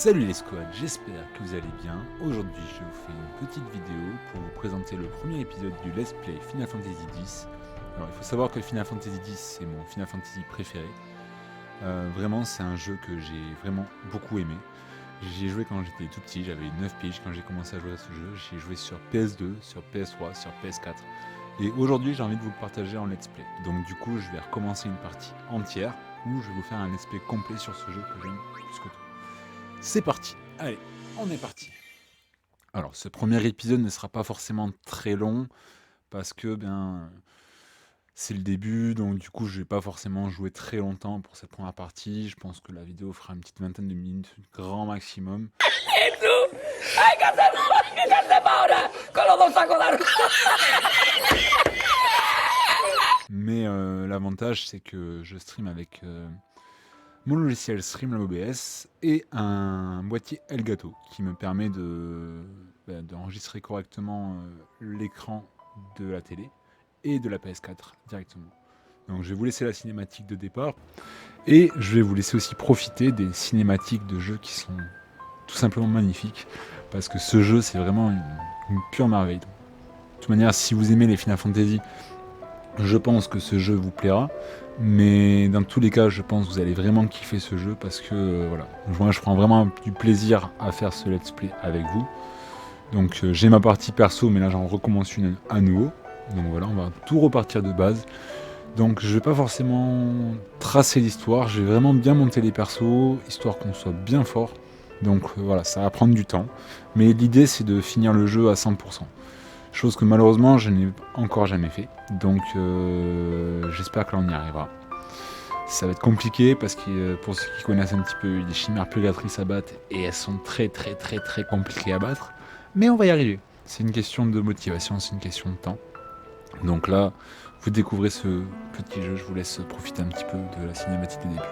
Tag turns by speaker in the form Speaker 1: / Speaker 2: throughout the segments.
Speaker 1: Salut les squads, j'espère que vous allez bien. Aujourd'hui je vous fais une petite vidéo pour vous présenter le premier épisode du Let's Play Final Fantasy X. Alors il faut savoir que Final Fantasy X c'est mon Final Fantasy préféré. Vraiment c'est un jeu que j'ai vraiment beaucoup aimé. J'y ai joué quand j'étais tout petit, j'avais 9 piges quand j'ai commencé à jouer à ce jeu. J'ai joué sur PS2, sur PS3, sur PS4. Et aujourd'hui j'ai envie de vous le partager en Let's Play. Donc du coup je vais recommencer une partie entière où je vais vous faire un Let's Play complet sur ce jeu que j'aime plus que tout. C'est parti, allez, on est parti. Alors, ce premier épisode ne sera pas forcément très long parce que c'est le début, donc du coup, je vais pas forcément jouer très longtemps pour cette première partie. Je pense que la vidéo fera une petite vingtaine de minutes, grand maximum. Mais l'avantage, c'est que je stream avec mon logiciel Streamlab OBS et un boîtier Elgato qui me permet d'enregistrer correctement l'écran de la télé et de la PS4 directement. Donc je vais vous laisser la cinématique de départ et je vais vous laisser aussi profiter des cinématiques de jeu qui sont tout simplement magnifiques parce que ce jeu c'est vraiment une pure merveille. De toute manière, si vous aimez les Final Fantasy, je pense que ce jeu vous plaira. Mais dans tous les cas, je pense que vous allez vraiment kiffer ce jeu parce que voilà, moi je prends vraiment du plaisir à faire ce let's play avec vous. Donc j'ai ma partie perso, mais là j'en recommence une à nouveau. Donc voilà, on va tout repartir de base. Donc je vais pas forcément tracer l'histoire, je vais vraiment bien monter les persos, histoire qu'on soit bien fort. Donc voilà, ça va prendre du temps. Mais l'idée c'est de finir le jeu à 100%. Chose que malheureusement je n'ai encore jamais fait. Donc j'espère que là on y arrivera. Ça va être compliqué parce que pour ceux qui connaissent un petit peu, il y a des chimères purgatrices à battre et elles sont très compliquées à battre. Mais on va y arriver. C'est une question de motivation, c'est une question de temps. Donc là, vous découvrez ce petit jeu, je vous laisse profiter un petit peu de la cinématique de début.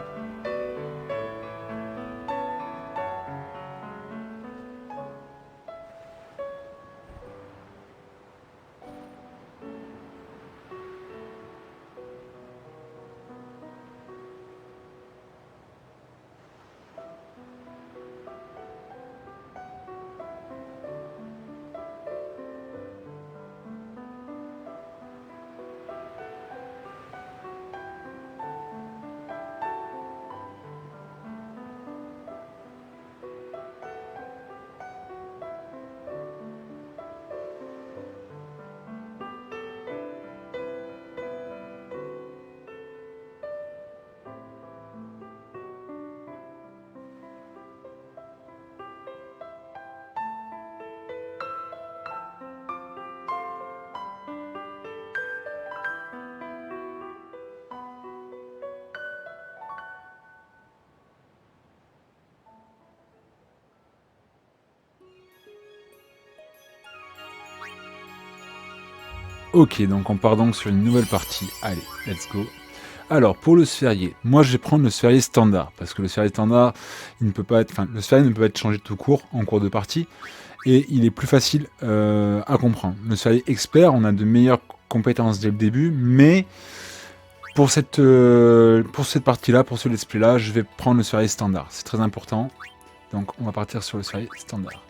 Speaker 1: Ok, donc on part donc sur une nouvelle partie. Allez, let's go. Alors, pour le sphérié, moi je vais prendre le sphérié standard, parce que le sphérié standard, le sphérié ne peut pas être changé tout court en cours de partie, et il est plus facile à comprendre. Le sphérié expert, on a de meilleures compétences dès le début, mais pour cette partie-là, pour ce let's play-là, je vais prendre le sphérié standard. C'est très important, donc on va partir sur le sphérié standard.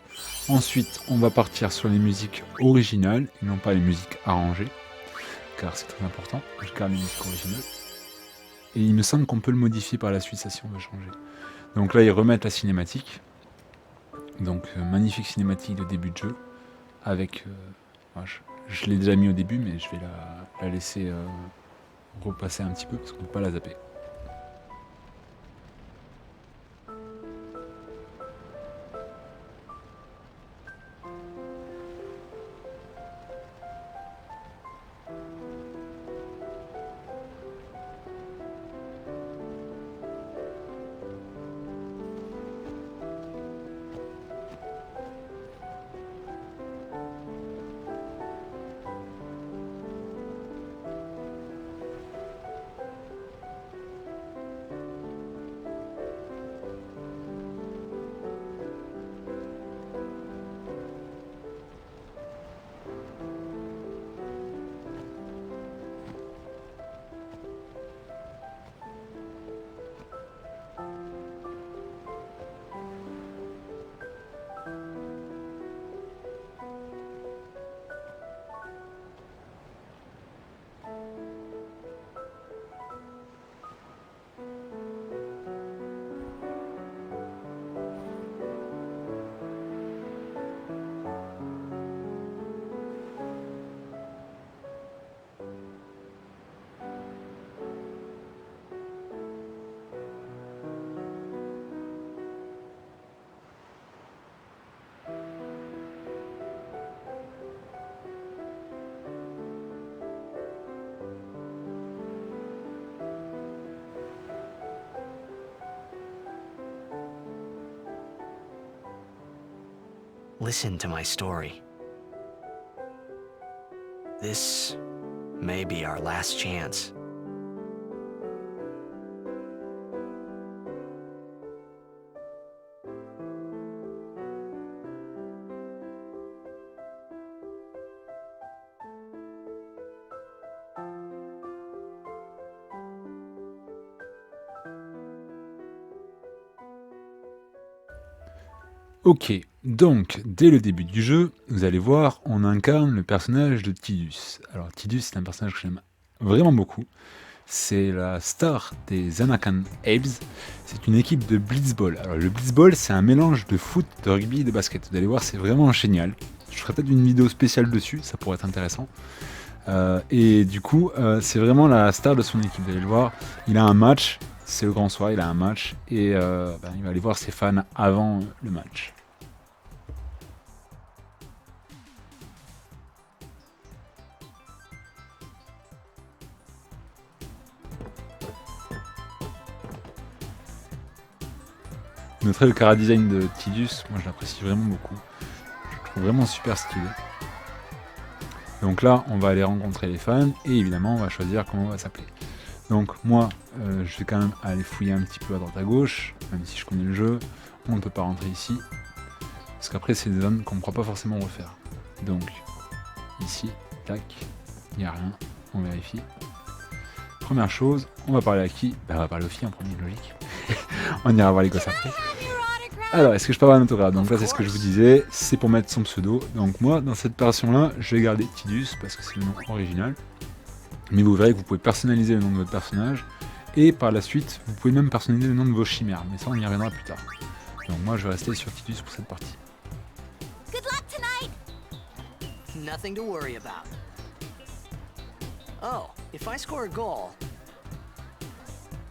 Speaker 1: Ensuite, on va partir sur les musiques originales, et non pas les musiques arrangées, car c'est très important, je garde les musiques originales. Et il me semble qu'on peut le modifier par la suite, ça, si on veut changer. Donc là, ils remettent la cinématique. Donc, magnifique cinématique de début de jeu. Avec. Je l'ai déjà mis au début, mais je vais la laisser repasser un petit peu parce qu'on ne peut pas la zapper.
Speaker 2: listen to my story. This may be our last chance.
Speaker 1: Ok, donc dès le début du jeu, vous allez voir, on incarne le personnage de Tidus. Alors Tidus, c'est un personnage que j'aime vraiment beaucoup. C'est la star des Anakin Apes. C'est une équipe de blitzball. Alors le blitzball, c'est un mélange de foot, de rugby et de basket. Vous allez voir, c'est vraiment génial. Je ferai peut-être une vidéo spéciale dessus, ça pourrait être intéressant. Et du coup, c'est vraiment la star de son équipe. Vous allez le voir, il a un match, c'est le grand soir, il a un match, et il va aller voir ses fans avant le match. Notez le chara-design de Tidus, moi je l'apprécie vraiment beaucoup. Je le trouve vraiment super stylé. Donc là, on va aller rencontrer les fans, et évidemment, on va choisir comment on va s'appeler. Donc moi, je vais quand même aller fouiller un petit peu à droite à gauche, même si je connais le jeu. On ne peut pas rentrer ici, parce qu'après c'est des zones qu'on ne pourra pas forcément refaire. Donc, ici, tac, il n'y a rien, on vérifie. Première chose, on va parler à qui? On va parler aux filles en premier, logique. On ira voir les gosses après. Alors, est-ce que je peux avoir un autographe? Donc là, c'est ce que je vous disais, c'est pour mettre son pseudo. Donc moi, dans cette version-là, je vais garder Tidus, parce que c'est le nom original. Mais vous verrez que vous pouvez personnaliser le nom de votre personnage. Et par la suite, vous pouvez même personnaliser le nom de vos chimères. Mais ça, on y reviendra plus tard. Donc moi, je vais rester sur Tidus pour cette partie.
Speaker 3: Good luck tonight.
Speaker 2: Nothing to worry about. Oh, if I score a goal,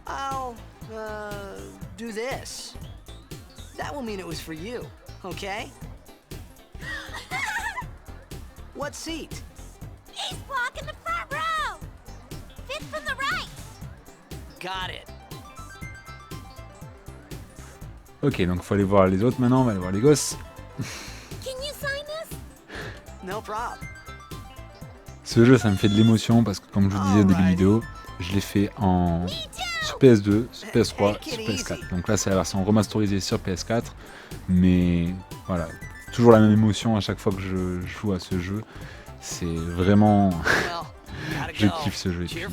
Speaker 2: I'll, do this. That will mean it was for you, okay? What seat?
Speaker 3: Ace block in the front row. Fifth from the right.
Speaker 2: Got it.
Speaker 1: Ok, donc il faut aller voir les autres maintenant, on va aller voir les gosses.
Speaker 3: Can you sign this?
Speaker 2: No problem.
Speaker 1: Ce jeu, ça me fait de l'émotion parce que, comme je vous disais au début de vidéo, je l'ai fait sur PS2, sur PS3, sur PS4. Donc là, c'est la version remasterisée sur PS4. Mais voilà, toujours la même émotion à chaque fois que je joue à ce jeu. C'est vraiment... je kiffe ce jeu. Et puis,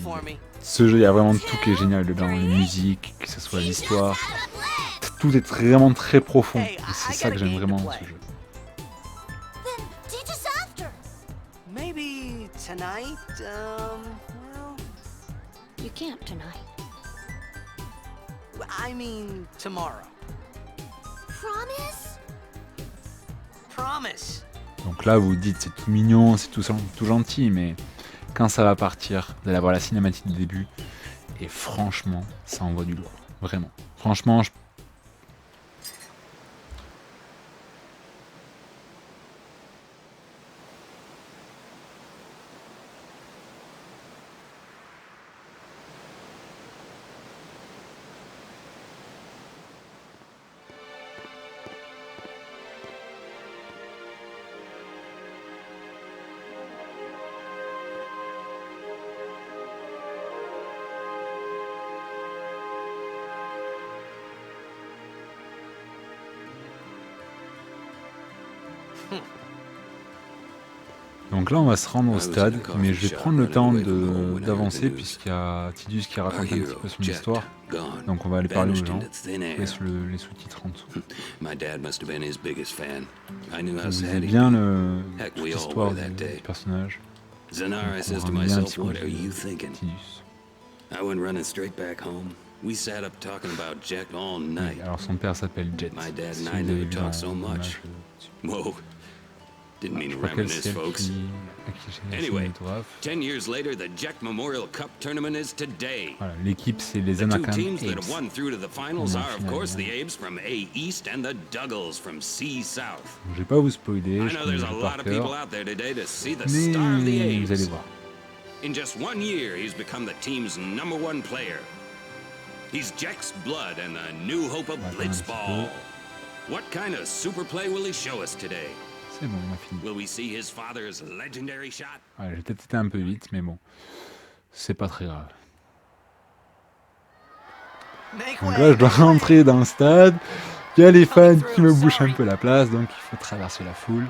Speaker 1: ce jeu, il y a vraiment tout qui est génial dedans. Les musiques, que ce soit l'histoire. Tout est vraiment très profond. Et c'est ça que j'aime vraiment dans ce jeu.
Speaker 3: Then teach us after.
Speaker 2: Maybe tonight, well,
Speaker 3: You can't tonight.
Speaker 2: I mean tomorrow.
Speaker 3: Promise?
Speaker 2: Promise.
Speaker 1: Donc là, vous vous dites, c'est tout mignon, c'est tout gentil, mais quand ça va partir, vous allez avoir la cinématique du début, et franchement, ça envoie du lourd. Vraiment. Franchement, Donc là, on va se rendre au stade, mais je vais prendre le temps d'avancer puisqu'il y a Tidus qui raconte un petit peu son histoire. Donc on va aller parler aux gens. Je laisse les sous-titres en dessous. Vous avez bien toute l'histoire du personnage. Donc, on ramène bien un petit peu Tidus. Oui, alors son père s'appelle Jet. Si vous avez vu dans l'image,
Speaker 4: Didn't mean
Speaker 1: je
Speaker 4: to
Speaker 1: crois qu'elle
Speaker 4: reminisce,
Speaker 1: c'est elle
Speaker 4: folks.
Speaker 1: à qui j'ai laissé
Speaker 4: Anyway,
Speaker 1: l'autographe.
Speaker 4: 10 years later, the Jack Memorial Cup tournament is today.
Speaker 1: Voilà, l'équipe c'est les
Speaker 4: The two
Speaker 1: Anakin
Speaker 4: teams that have
Speaker 1: Apes.
Speaker 4: won through to the finals
Speaker 1: On a
Speaker 4: are, of
Speaker 1: finale,
Speaker 4: course,
Speaker 1: ouais.
Speaker 4: the Apes from A East and the Duggles from C South.
Speaker 1: Je vais pas vous spoiler,
Speaker 4: I
Speaker 1: je
Speaker 4: know
Speaker 1: connais le
Speaker 4: there's a
Speaker 1: jeu
Speaker 4: lot
Speaker 1: par
Speaker 4: of people
Speaker 1: cœur,
Speaker 4: out there today to see the star of the
Speaker 1: mais vous allez
Speaker 4: Apes.
Speaker 1: voir.
Speaker 4: In just 1 year, he's become the team's #1 player. He's Jack's blood and the new hope of
Speaker 1: On va attendre un petit
Speaker 4: Blitzball. What kind of super play will he show us today?
Speaker 1: C'est bon, on a fini.
Speaker 4: Will we see his father's legendary shot?
Speaker 1: Ouais, j'ai peut-être été un peu vite, mais bon, c'est pas très grave.
Speaker 2: Make
Speaker 1: Donc
Speaker 2: way,
Speaker 1: là, je dois
Speaker 2: make way.
Speaker 1: rentrer dans le stade. Il y a les fans qui me bouchent un peu la place, donc il faut traverser la foule.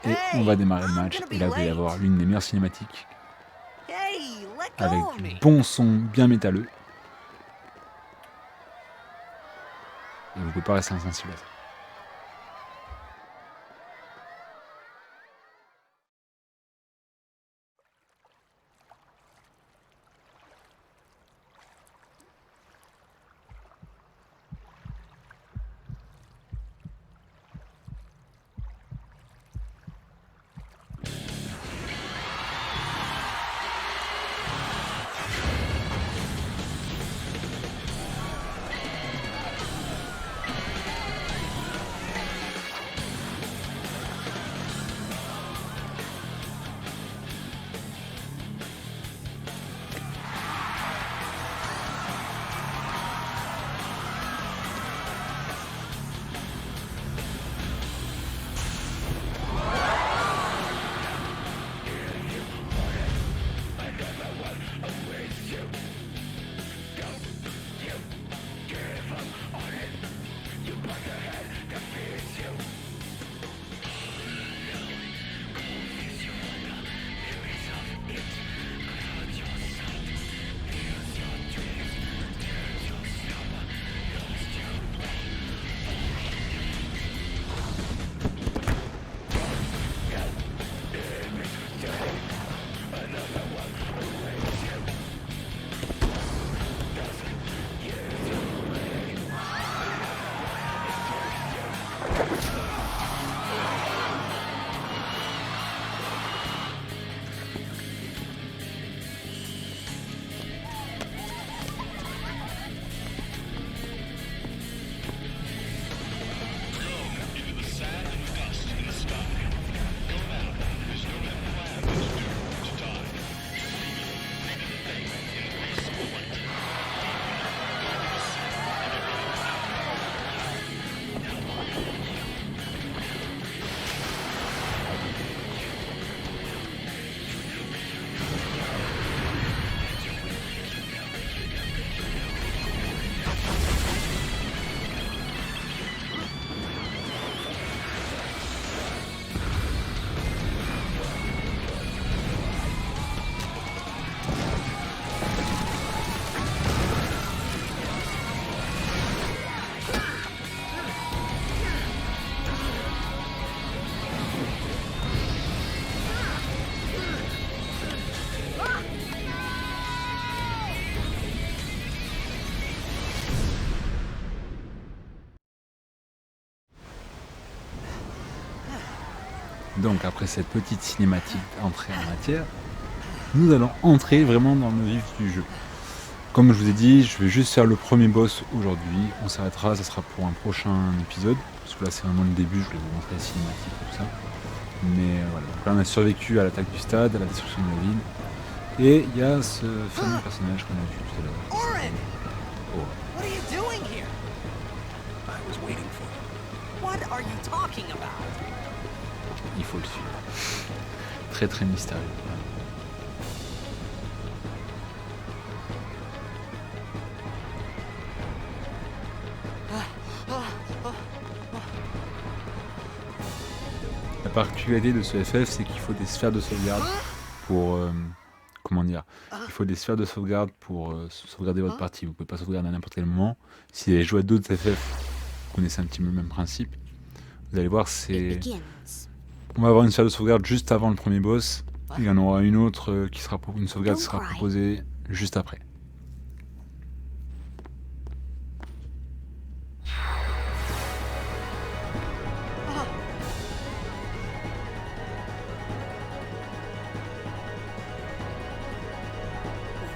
Speaker 1: Et on va démarrer le match. Et là, il va y avoir l'une des meilleures cinématiques
Speaker 2: Hey, let go
Speaker 1: avec
Speaker 2: of
Speaker 1: du
Speaker 2: me.
Speaker 1: bon son bien métalleux. Et vous ne pouvez pas rester insensible à ça. Donc après cette petite cinématique entrée en matière, nous allons entrer vraiment dans le vif du jeu. Comme je vous ai dit, je vais juste faire le premier boss aujourd'hui. On s'arrêtera, ça sera pour un prochain épisode. Parce que là c'est vraiment le début, je voulais vous montrer la cinématique et tout ça. Mais voilà, donc là on a survécu à l'attaque du stade, à la destruction de la ville. Et il y a ce fameux personnage qu'on a vu tout à l'heure.
Speaker 2: Orin,
Speaker 1: Oh,
Speaker 2: what are you doing here?
Speaker 4: I was waiting for you.
Speaker 2: What are you talking about?
Speaker 1: il faut le suivre. Très très mystérieux. Voilà. La particularité de ce FF, c'est qu'il faut des sphères de sauvegarde pour... comment dire? Il faut des sphères de sauvegarde pour sauvegarder votre partie. Vous ne pouvez pas sauvegarder à n'importe quel moment. Si vous avez joué à d'autres FF, vous connaissez un petit peu le même principe. Vous allez voir, c'est... On va avoir une sphère de sauvegarde juste avant le premier boss. Et il y en aura une autre qui sera... Une sauvegarde qui sera proposée juste après.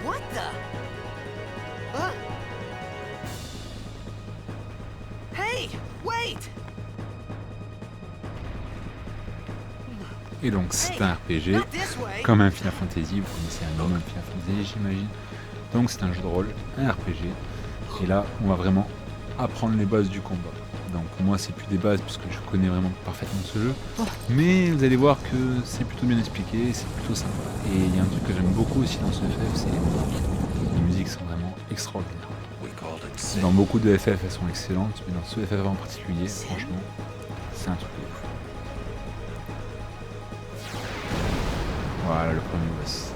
Speaker 2: What the? Huh? Hey, wait!
Speaker 1: Et donc c'est un RPG,
Speaker 2: Not this way.
Speaker 1: comme un Final Fantasy, vous connaissez un minimum Final Fantasy j'imagine. Donc c'est un jeu de rôle, un RPG. Et là on va vraiment apprendre les bases du combat. Donc pour moi c'est plus des bases puisque je connais vraiment parfaitement ce jeu. Mais vous allez voir que c'est plutôt bien expliqué, c'est plutôt sympa. Et il y a un truc que j'aime beaucoup aussi dans ce FF, c'est les musiques. Les musiques sont vraiment extraordinaires. Dans beaucoup de FF elles sont excellentes, mais dans ce FF en particulier, franchement, c'est un truc de ouf. Voilà le premier boss.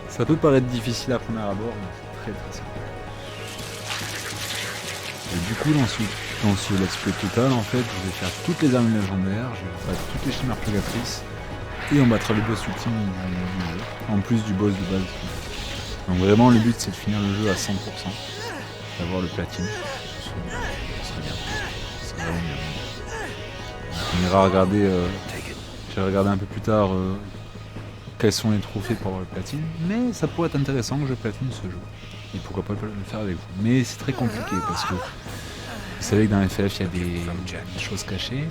Speaker 1: Ça peut paraître difficile à premier abord, mais c'est très simple. Et du coup dans ce let's play total en fait, je vais faire toutes les armes légendaires, je vais faire toutes les chimères purgatrices, et on battra le boss ultime du jeu, en plus du boss de base. Donc vraiment le but c'est de finir le jeu à 100%, d'avoir le platine, ce serait bien, c'est vraiment bien. On ira regarder, j'ai regardé un peu plus tard quels sont les trophées pour avoir le platine, mais ça pourrait être intéressant que je platine ce jeu. Et pourquoi pas le faire avec vous. Mais c'est très compliqué parce que vous savez que dans FF il y a des choses cachées,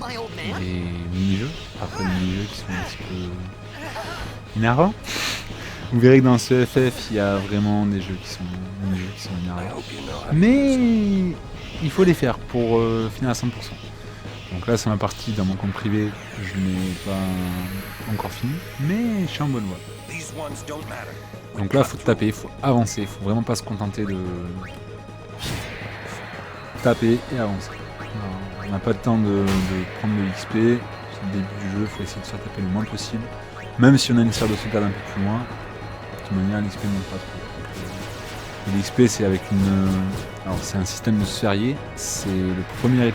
Speaker 1: des mini-jeux, parfois des mini-jeux qui sont un petit peu énervants. Vous verrez que dans ce FF il y a vraiment des jeux qui sont énervants. Mais il faut les faire pour finir à 100%. Donc là c'est ma partie dans mon compte privé, je n'ai pas encore fini, mais je suis en bonne voie. Donc là il faut taper, il faut avancer, il faut vraiment pas se contenter de taper et avancer. Alors, on n'a pas le temps de prendre de l'XP, c'est le début du jeu, il faut essayer de se faire taper le moins possible. Même si on a une sphère de sauvegarde un peu plus loin, de toute manière l'XP ne monte pas trop. L'XP c'est avec une... Alors c'est un système de sphérié, c'est le premier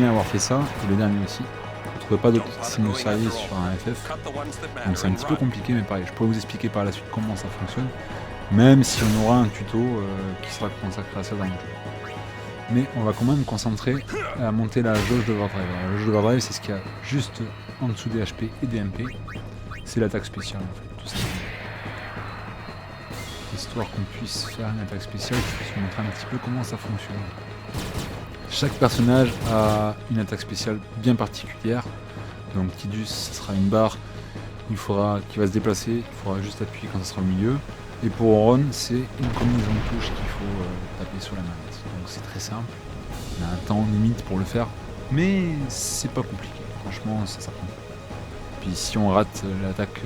Speaker 1: à avoir fait ça, et le dernier aussi. Vous ne trouvez pas d'autres systèmes de sphérié sur un FF, donc c'est un petit peu compliqué, mais pareil, je pourrais vous expliquer par la suite comment ça fonctionne, même si on aura un tuto qui sera consacré à ça dans le jeu. Mais on va quand même concentrer à monter la jauge d'overdrive. La jauge d'overdrive c'est ce qu'il y a juste en dessous des HP et des MP, c'est l'attaque spéciale en fait, tout simplement. Histoire qu'on puisse faire une attaque spéciale, je vais vous montrer un petit peu comment ça fonctionne. Chaque personnage a une attaque spéciale bien particulière. Donc Tidus, ce sera une barre qui va se déplacer, il faudra juste appuyer quand ça sera au milieu. Et pour Auron, c'est une combinaison de touches qu'il faut taper sur la manette. Donc c'est très simple, on a un temps limite pour le faire, mais c'est pas compliqué, franchement ça s'apprend. Puis si on rate l'attaque,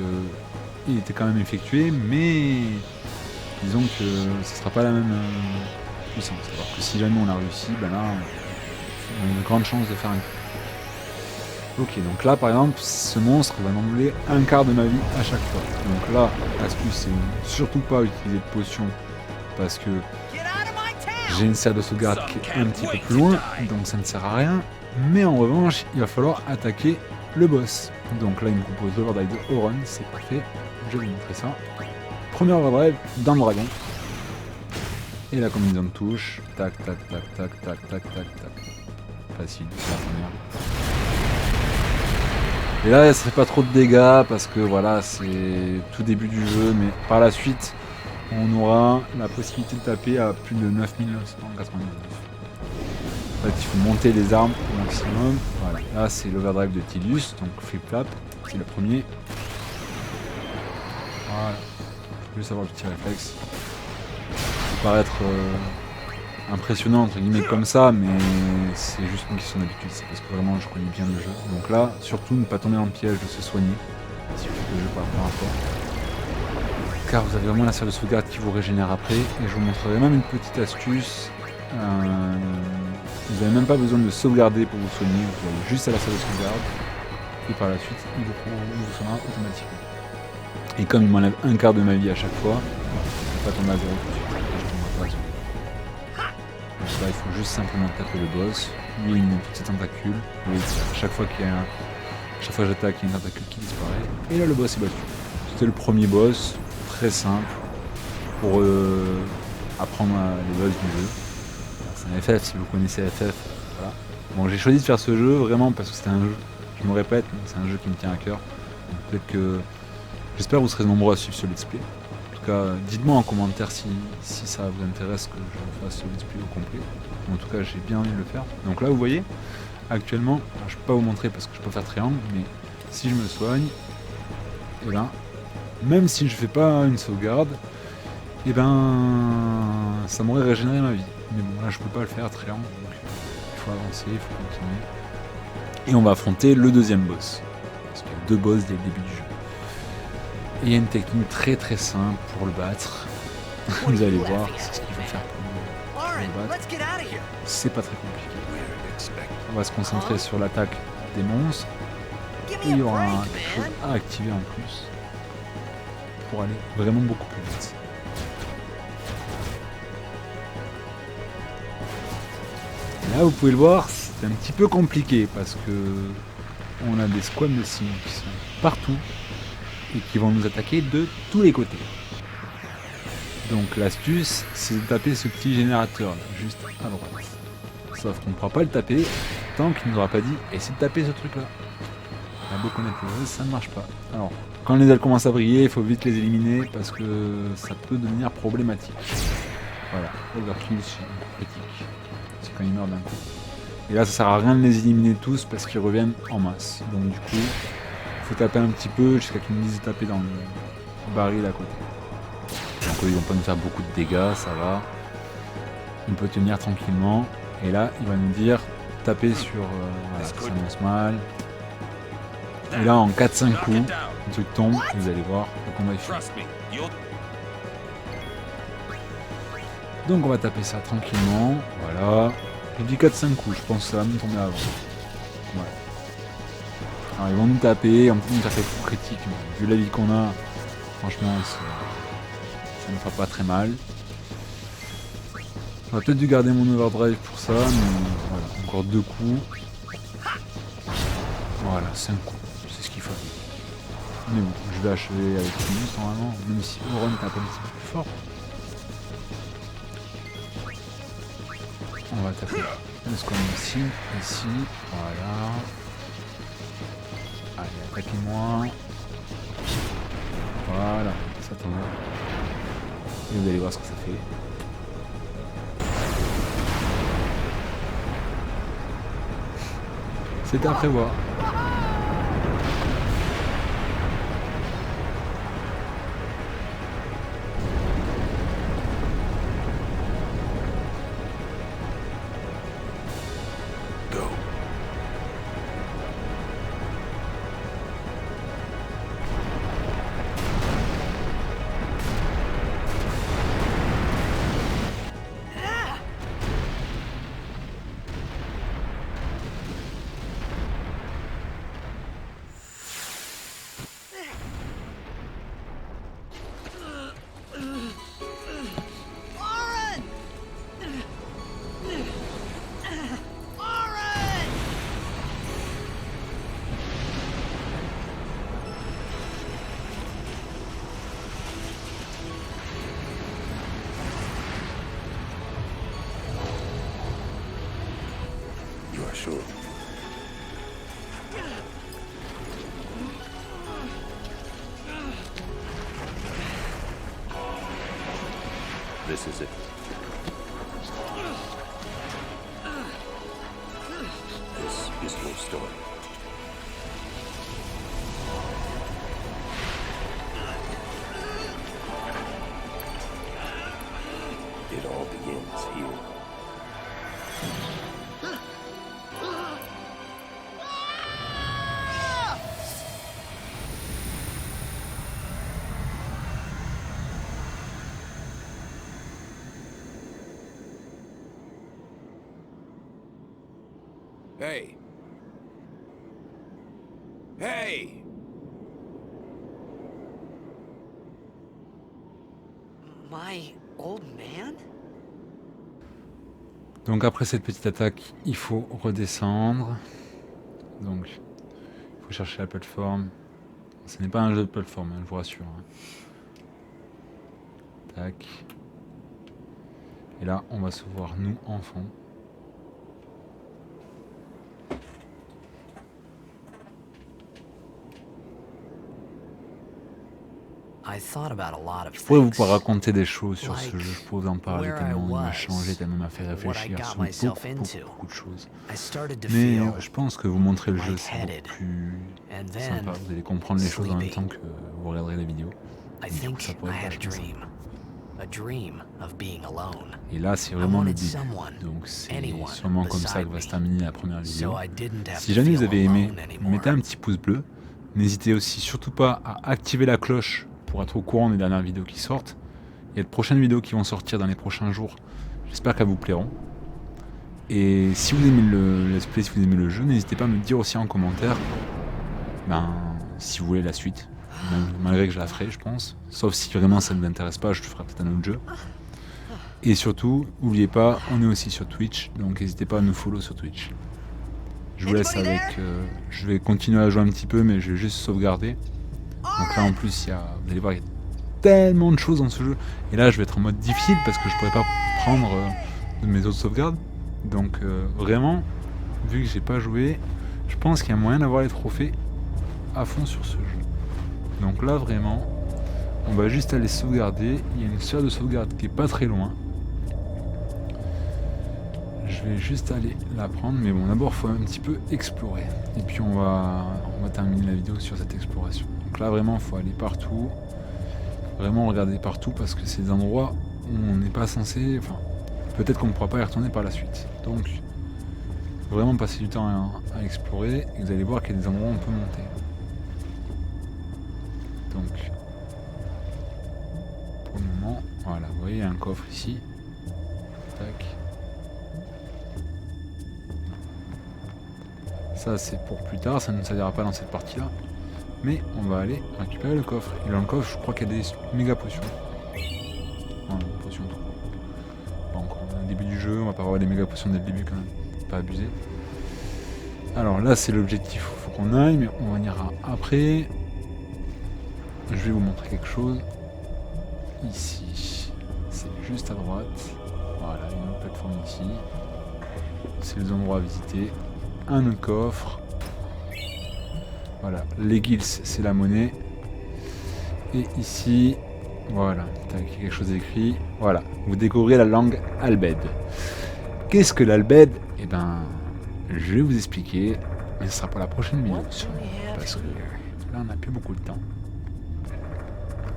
Speaker 1: il était quand même effectué, mais disons que ce sera pas la même puissance. Alors que si jamais on a réussi, ben là on a une grande chance de faire un coup. Ok, donc là par exemple, ce monstre va m'enlever un quart de ma vie à chaque fois. Donc là, l'astuce c'est surtout pas utiliser de potion parce que j'ai une serre de sauvegarde qui est un petit peu plus loin, donc ça ne sert à rien. Mais en revanche, il va falloir attaquer le boss. Donc là il me propose l'overdrive de Auron, c'est parfait, je vais vous montrer ça. Premier overdrive dans le dragon. Et la combinaison de touches, tac tac tac tac tac tac tac tac. Facile, c'est la première. Et là ça fait pas trop de dégâts parce que voilà c'est tout début du jeu, mais par la suite on aura la possibilité de taper à plus de 9999. En fait il faut monter les armes au maximum. Voilà, là c'est l'overdrive de Tidus, donc flip flap, c'est le premier. Voilà, faut juste avoir le petit réflexe. Ça peut paraître impressionnant entre guillemets comme ça, mais c'est juste une question d'habitude, c'est parce que vraiment je connais bien le jeu. Donc là, surtout ne pas tomber dans le piège de se soigner, si vous faites le jeu par rapport à toi. Car vous avez vraiment la serre de sauvegarde qui vous régénère après, et je vous montrerai même une petite astuce. Vous n'avez même pas besoin de sauvegarder pour vous soigner, vous allez juste à la serre de sauvegarde, et par la suite il vous soignera automatiquement. Et comme il m'enlève un quart de ma vie à chaque fois, je ne vais pas tomber à zéro tout de suite. Donc là il faut juste simplement taper le boss, lui il a une petite tentacule, et chaque fois que j'attaque il y a une tentacule qui disparaît, et là le boss est battu. C'était le premier boss, très simple, pour apprendre les bases du jeu. C'est un FF, si vous connaissez FF, voilà. Bon j'ai choisi de faire ce jeu vraiment parce que c'était un jeu, je me répète, mais c'est un jeu qui me tient à cœur. Donc peut-être que, j'espère que vous serez nombreux à suivre ce let's play. Dites-moi en commentaire si ça vous intéresse que je fasse ce let's play au complet. En tout cas j'ai bien envie de le faire. Donc là vous voyez, actuellement, je peux pas vous montrer parce que je peux faire triangle, mais si je me soigne, et là, même si je fais pas une sauvegarde, et ben ça m'aurait régénéré ma vie. Mais bon, là je peux pas le faire très lent, donc il faut avancer, il faut continuer. Et on va affronter le deuxième boss. Parce qu'il y a 2 boss dès le début du jeu. Et il y a une technique très très simple pour le battre. Vous allez voir, c'est ce qu'il faut faire pour
Speaker 2: Lauren,
Speaker 1: le battre.
Speaker 2: let's get out of here.
Speaker 1: C'est pas très compliqué. On va se concentrer sur l'attaque des monstres.
Speaker 2: Give
Speaker 1: Et il
Speaker 2: me
Speaker 1: y
Speaker 2: a
Speaker 1: aura
Speaker 2: break,
Speaker 1: quelque chose
Speaker 2: man.
Speaker 1: à activer en plus. Pour aller vraiment beaucoup plus vite. Là, vous pouvez le voir, c'est un petit peu compliqué parce que on a des squames de signes qui sont partout et qui vont nous attaquer de tous les côtés. Donc l'astuce, c'est de taper ce petit générateur là, juste à droite. Sauf qu'on ne pourra pas le taper tant qu'il ne nous aura pas dit essaie de taper ce truc là. On a beau connaître le jeu, ça ne marche pas. Alors, quand les ailes commencent à briller, il faut vite les éliminer parce que ça peut devenir problématique. Voilà, overkill critique. C'est quand ils meurent d'un coup. Et là, ça sert à rien de les éliminer tous parce qu'ils reviennent en masse. Donc du coup, il faut taper un petit peu jusqu'à qu'ils nous disent de taper dans le baril à côté. Donc ils vont pas nous faire beaucoup de dégâts, ça va. On peut tenir tranquillement. Et là, il va nous dire taper sur... voilà, ça commence mal. Et là, en 4-5 coups, le truc tombe et vous allez voir, le combat est fini.
Speaker 4: Trust me, you'll
Speaker 1: Donc on va taper ça tranquillement, voilà. J'ai dit 4-5 coups, je pense que ça va me tomber avant. Ouais. Alors ils vont nous taper, on peut nous taper pour critique, mais vu la vie qu'on a, franchement ça ne fera pas très mal. J'aurais peut-être dû garder mon overdrive pour ça, mais voilà, encore 2 coups. Voilà, 5 coups, c'est ce qu'il faut. Mais bon, je vais achever avec Linus normalement, même si Auron tape un petit peu plus fort. On va taper le squam ici, voilà. Allez, attaquez-moi. Voilà, ça tombe. Et vous allez voir ce que ça fait. C'était à prévoir.
Speaker 2: Lauren! Lauren!
Speaker 5: You are sure? This is it. This is your story. It all begins here.
Speaker 6: Hey. Hey!
Speaker 2: My old man?
Speaker 1: Donc après cette petite attaque, il faut redescendre. Donc, il faut chercher la plateforme. Ce n'est pas un jeu de plateforme, hein, je vous rassure. Hein. Tac. Et là, on va se voir, nous, enfants.
Speaker 2: I thought about a lot of
Speaker 1: Je pourrais vous
Speaker 2: things.
Speaker 1: raconter des choses sur ce
Speaker 2: Like
Speaker 1: jeu, je pourrais vous en parler
Speaker 2: where I
Speaker 1: tellement il m'a
Speaker 2: was,
Speaker 1: changé, tellement il m'a fait
Speaker 2: what I
Speaker 1: réfléchir
Speaker 2: got
Speaker 1: sur
Speaker 2: myself
Speaker 1: beaucoup,
Speaker 2: into.
Speaker 1: beaucoup de choses.
Speaker 2: I started to
Speaker 1: Mais
Speaker 2: feel
Speaker 1: je pense que vous montrer le jeu, c'est
Speaker 2: lightheaded.
Speaker 1: beaucoup plus
Speaker 2: And then
Speaker 1: sympa. Vous allez comprendre les choses en même
Speaker 2: sleepy.
Speaker 1: temps que vous regarderez la vidéo.
Speaker 2: I
Speaker 1: Et du coup,
Speaker 2: think
Speaker 1: ça
Speaker 2: I
Speaker 1: pourrait être
Speaker 2: had a
Speaker 1: vachement sympa.
Speaker 2: dream. a dream of being alone.
Speaker 1: Et là, c'est
Speaker 2: I
Speaker 1: vraiment le
Speaker 2: wanted
Speaker 1: début.
Speaker 2: someone,
Speaker 1: Donc c'est
Speaker 2: anyone
Speaker 1: sûrement comme ça que va se
Speaker 2: beside
Speaker 1: terminer la première
Speaker 2: me,
Speaker 1: vidéo.
Speaker 2: so I didn't have
Speaker 1: Si
Speaker 2: to
Speaker 1: jamais vous
Speaker 2: feel
Speaker 1: avez aimé,
Speaker 2: alone anymore.
Speaker 1: mettez un petit pouce bleu. N'hésitez aussi surtout pas à activer la cloche pour être au courant des dernières vidéos qui sortent. Il y a de prochaines vidéos qui vont sortir dans les prochains jours. J'espère qu'elles vous plairont. Et si vous aimez le let's play, si vous aimez le jeu, n'hésitez pas à me dire aussi en commentaire si vous voulez la suite. Malgré que je la ferai, je pense. Sauf si vraiment ça ne vous intéresse pas, je ferai peut-être un autre jeu. Et surtout, n'oubliez pas, on est aussi sur Twitch, donc n'hésitez pas à nous follow sur Twitch. Je vous laisse avec... je vais continuer à jouer un petit peu, mais je vais juste sauvegarder. Donc là en plus, vous allez voir, il y a tellement de choses dans ce jeu. Et là, je vais être en mode difficile parce que je pourrais pas prendre de mes autres sauvegardes. Donc vraiment, vu que j'ai pas joué, je pense qu'il y a moyen d'avoir les trophées à fond sur ce jeu. Donc là vraiment, on va juste aller sauvegarder. Il y a une sphère de sauvegarde qui est pas très loin. Je vais juste aller la prendre, mais bon, d'abord il faut un petit peu explorer. Et puis on va terminer la vidéo sur cette exploration. Donc là vraiment, il faut aller partout. Vraiment regarder partout parce que c'est des endroits où on n'est pas censé... Enfin, peut-être qu'on ne pourra pas y retourner par la suite. Donc, vraiment passer du temps à explorer et vous allez voir qu'il y a des endroits où on peut monter. Donc, pour le moment, voilà, vous voyez, il y a un coffre ici. Tac. Ça, c'est pour plus tard, ça ne nous servira pas dans cette partie-là. Mais on va aller récupérer le coffre. Et dans le coffre, je crois qu'il y a des méga potions. Enfin, potions tout court. Pas encore au début du jeu, on va pas avoir des méga potions dès le début quand même. Pas abuser. Alors là, c'est l'objectif, faut qu'on aille, mais on en ira après. Je vais vous montrer quelque chose. Ici, c'est juste à droite. Voilà, une autre plateforme ici. C'est les endroits à visiter. Un autre coffre. Voilà, les guilds, c'est la monnaie. Et ici, voilà, il y a quelque chose écrit. Voilà, vous découvrez la langue Albed. Qu'est-ce que l'Albed? Eh ben, je vais vous expliquer, mais ce sera pour la prochaine vidéo, parce que là, on n'a plus beaucoup de temps.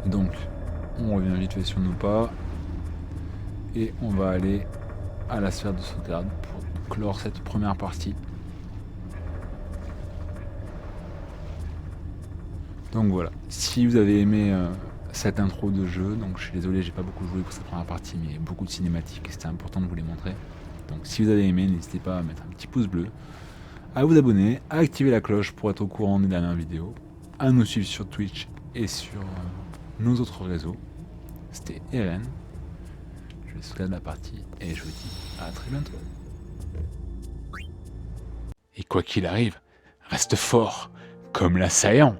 Speaker 1: Donc, on revient vite fait sur nos pas, et on va aller à la sphère de sauvegarde pour clore cette première partie. Donc voilà, si vous avez aimé cette intro de jeu, donc je suis désolé, j'ai pas beaucoup joué pour cette première partie, mais beaucoup de cinématiques, et c'était important de vous les montrer. Donc si vous avez aimé, n'hésitez pas à mettre un petit pouce bleu, à vous abonner, à activer la cloche pour être au courant des dernières vidéos, à nous suivre sur Twitch et sur nos autres réseaux. C'était Eren, je sauvegarde la partie, et je vous dis à très bientôt. Et quoi qu'il arrive, reste fort, comme l'assaillant.